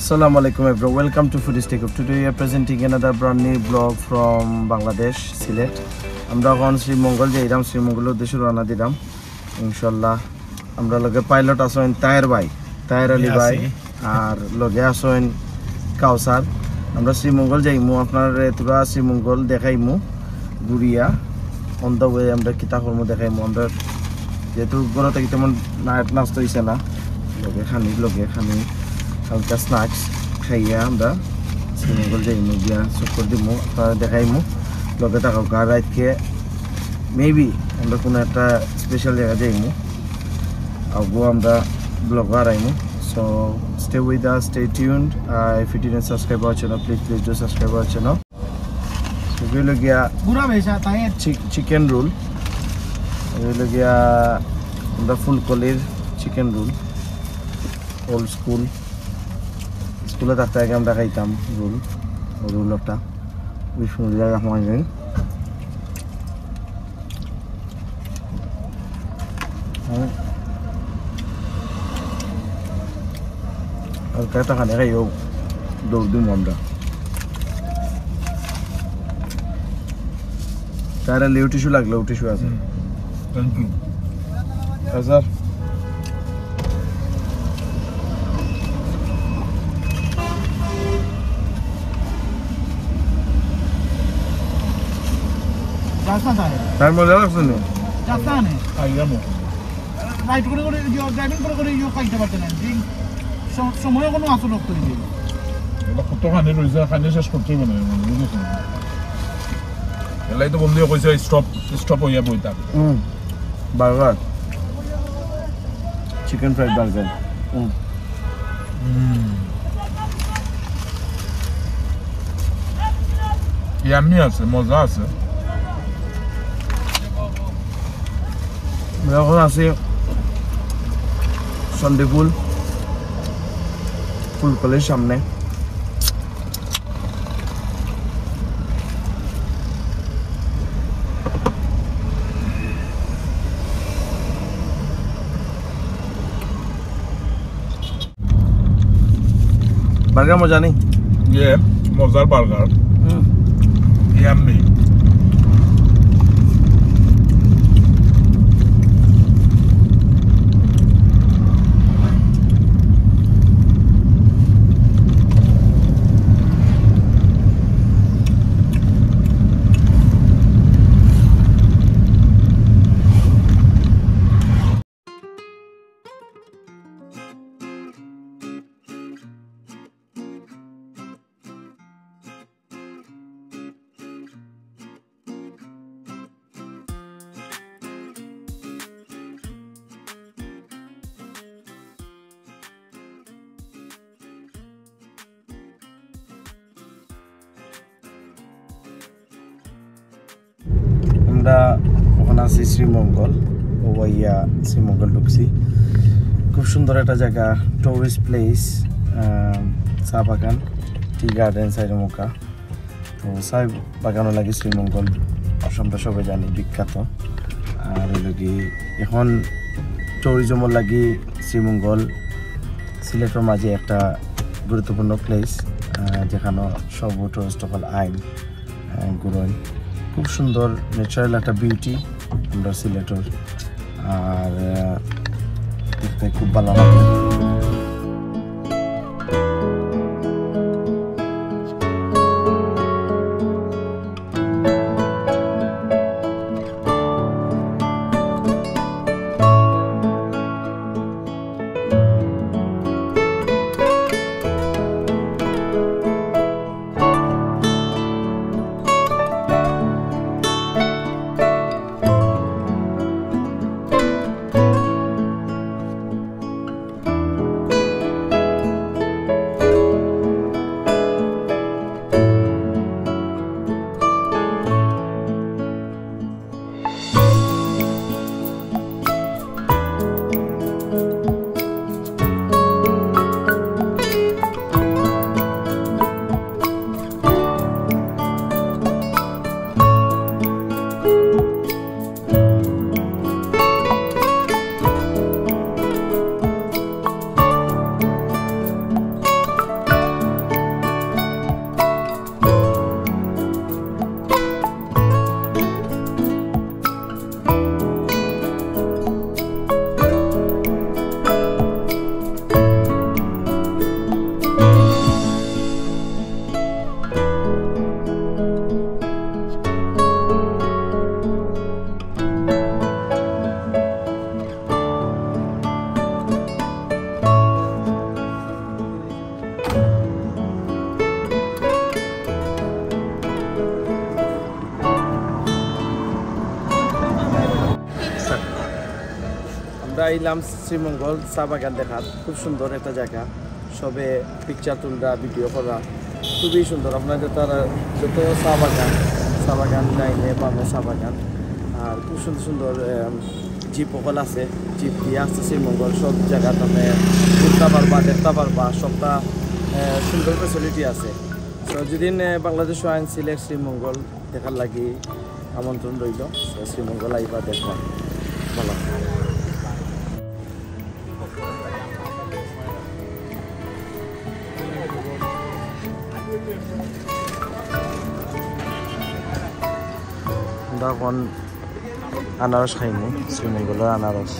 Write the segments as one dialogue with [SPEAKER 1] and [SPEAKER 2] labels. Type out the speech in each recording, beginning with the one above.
[SPEAKER 1] Assalamualaikum everyone, welcome to Foodies Takeoff. Today we are presenting another brand new vlog from Bangladesh, Sylhet. আমরা এখন শ্রীমঙ্গল যাইরাম, শ্রীমঙ্গলের উদ্দেশ্যে রওনা দিলাম ইনশাআল্লাহ। আমরা লগে পাইলট আছেন তাহের ভাই, তাহের আলী ভাই, আর লগে আছেন কাউসার। আমরা শ্রীমঙ্গল যাইমু, আপনার তোরা শ্রীমঙ্গল দেখাইমু ঘুরিয়া অন দ্য ওয়ে আমরা কিতা করমু দেখাইমু। আমরা যেহেতু ঘরে থেকে তেমন নাস্তা হইছে না, লগে খানি হালকা স্ন্যাক্স খাইয়া আমরা শ্রীমঙ্গল যাইমু, গিয়া চক্কর দিমু, আপনারা দেখাইমু। লগে থাকা গাড় রাতকে মেবি আমরা কোনো একটা স্পেশাল জায়গা যাইমু, আগো আমরা ব্লগ বাড়াইমু। So stay with us, stay tuned. If you didn't subscribe our channel, please do subscribe our channel. এগুলো গিয়া চিকেন রোল, এগুলো গিয়া আমরা ফুলকলির চিকেন রোল, ওল্ড স্কুলে থাকতে আগে আমরা খাইতাম রোল একটা বিসমুল্লাহির রহমানির রহিম। হালকা একটা খানে খাইও দৌড় দিম আমরা। তারা লিউ টিস্যু লাগলো, টিস্যু আছে। Thank you sir. তার মজা লাগছে না?
[SPEAKER 2] সময় কোনো আসল শেষ করতে এলাই তো বন্ধু কইছে স্টপ হইয়া বইতা।
[SPEAKER 1] Burger, chicken fried burger.
[SPEAKER 2] Yummy আছে, মজা আছে।
[SPEAKER 1] এখন আছি সন্দেফুল ফুলকলির সামনে। বার্গার মজা নেই?
[SPEAKER 2] মজার বার্গার, ইয়ামি।
[SPEAKER 1] আমরা ওখানে আছি শ্রীমঙ্গল, ওয়াইয়া শ্রীমঙ্গল ঢুকছি। খুব সুন্দর একটা জায়গা, টুরিস্ট প্লেস, চা বাগান, টি গার্ডেন সাইডমুখা। তো চা বাগানও লাগে শ্রীমঙ্গল, আমরা সবাই জানি বিখ্যাত। আর এলাকি এখন ট্যুরিজমের লাগি শ্রীমঙ্গল সিলেটের মাঝে একটা গুরুত্বপূর্ণ প্লেস। যেখানে সর্বট্রস্ট অফ আইন গুরুইন খুব সুন্দর ন্যাচারাল একটা বিউটি আমরা সিলেটর আর দেখতে খুব ভালো লাগে আইলাম শ্রীমঙ্গল চা বাগান দেখার খুব সুন্দর একটা জায়গা সবে পিকচার তুলরা ভিডিও করা খুবই সুন্দর আপনাদের তারা যত চা বাগান লাইনে পাবে চা বাগান আর খুব সুন্দর সুন্দর জিপ সকল আছে জিপ দিয়ে আসছে শ্রীমঙ্গল সব জায়গা তুমি ঘুরতে পারবা দেখতে পারবা সবটা সুন্দর ফেসিলিটি আছে তো যেদিন বাংলাদেশ আইন সিলেট শ্রীমঙ্গল দেখার লাগি আমন্ত্রণ রইল শ্রীমঙ্গল আইবা দেখবা ভালো আমরা এখন আনারস খাইনি শ্রীমঙ্গলের আনারস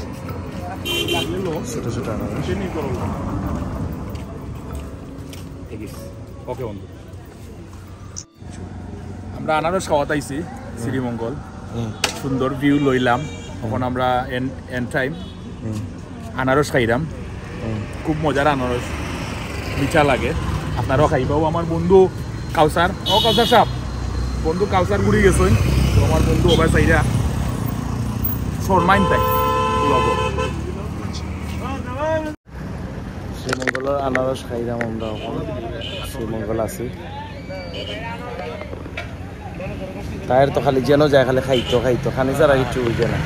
[SPEAKER 1] ছোট ছোট আনারস
[SPEAKER 2] ওকে বন্ধু আমরা আনারস খাওয়াতে আইছি শ্রীমঙ্গল সুন্দর ভিউ লইলাম তখন আমরা এন্ড টাইম আনারস খাইলাম খুব মজার আনারস মিঠা লাগে আপনারাও খাইবাও আমার বন্ধু কাউসার সাহেব বন্ধু কাউসার ঘুরে গেছেন তো আমার বন্ধু ওভার সাইডা শর্মাইন তাই
[SPEAKER 1] শ্রীমঙ্গলের আনারস খাইলাম আমরা শ্রীমঙ্গল আছি তাইর তো খালি যেন যায় খালি খাইতো খানি ছাড়া কিছু বুঝে না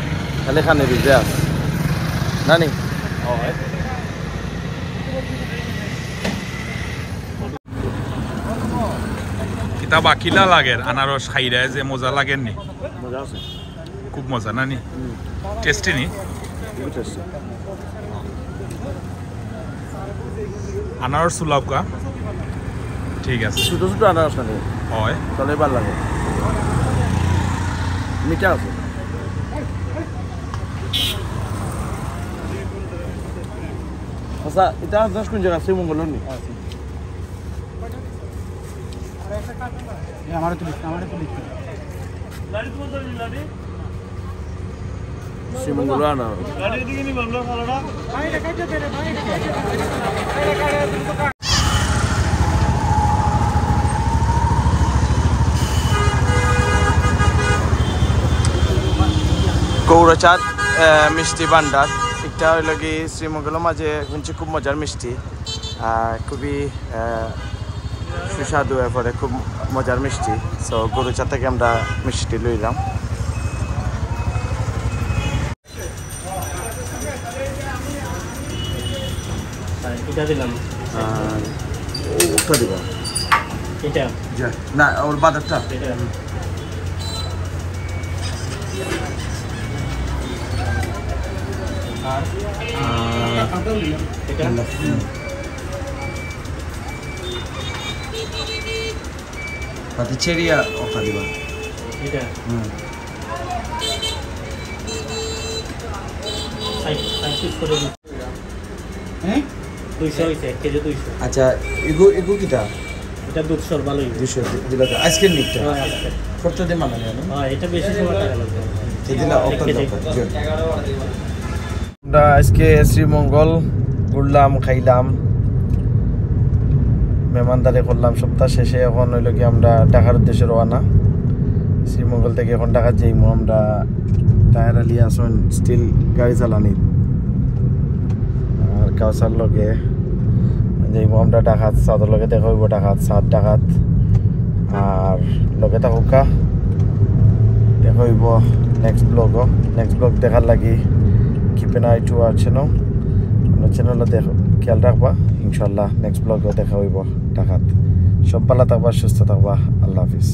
[SPEAKER 1] খালি খানি দিতে আস নানি
[SPEAKER 2] কিতাব আকিলা লাগের আনারস খাইরা যে মজা লাগেন নি
[SPEAKER 1] মজা আছে
[SPEAKER 2] খুব মজা না নি টেস্টি নি আনারস সুলাবকা ঠিক আছে
[SPEAKER 1] ছোট ছোট আনারস খালি
[SPEAKER 2] হয়
[SPEAKER 1] তাহলে ভালো লাগে মিঠা আছে আচ্ছা এটা 10 কোন জায়গা শ্রীমঙ্গলের নি
[SPEAKER 3] हमारे तो
[SPEAKER 1] শ্রীমঙ্গল আনারস গৌরচাঁদ মিষ্টি ভান্ডার এটা হইল কি শ্রীমঙ্গলের মাঝে শুনছি খুব মজার মিষ্টি খুবই সুস্বাদু এরপরে খুব মজার মিষ্টি সো গরুচাঁদ থেকে আমরা মিষ্টি লইলাম
[SPEAKER 3] এটা দিলাম
[SPEAKER 1] ওটা দিবা
[SPEAKER 3] এটা
[SPEAKER 1] না ওর বাদারটা
[SPEAKER 3] এটা আর এটা
[SPEAKER 1] তাতে চেরিয়া অফা দিবা
[SPEAKER 3] এটা
[SPEAKER 1] হুম
[SPEAKER 3] 5 করে
[SPEAKER 1] হ্যাঁ
[SPEAKER 3] 200 হইছে 1 কেজি 200
[SPEAKER 1] আচ্ছা এগু কিটা
[SPEAKER 3] এটা দুধ সর ভালোই
[SPEAKER 1] 200 দিলা আজকের নিকটা
[SPEAKER 3] হ্যাঁ আজকে
[SPEAKER 1] কত দিন মানে
[SPEAKER 3] হ্যাঁ এটা বেশি সময় টাকা লাগবে
[SPEAKER 1] দিলা অফার আমরা আজকে শ্রীমঙ্গল ঘুরলাম খাইলাম মেহমানদারি করলাম সপ্তাহ শেষে এখন হইল কি আমরা ঢাকার উদ্দেশ্যে রওনা শ্রীমঙ্গল থেকে এখন ঢাকা যাইমু আমরা টায়ার আলি আসন স্টিল গাড়ি চালানি আর কাউসার লগে যাইমু আমরা ঢাকাত সাদের লগে দেখা হইব ঢাকাত সাত ঢাকাত আর লগে থাকুকা দেখা হইব নেক্সট ব্লগ দেখার লাগি কিপ এন আই টু আর চ্যানেলে দেখো খেয়াল রাখবা ইনশাল্লাহ নেক্সট ব্লগও দেখা হইব ঢাকাত সব ভালো থাকবা সুস্থ থাকবা আল্লাহ হাফিজ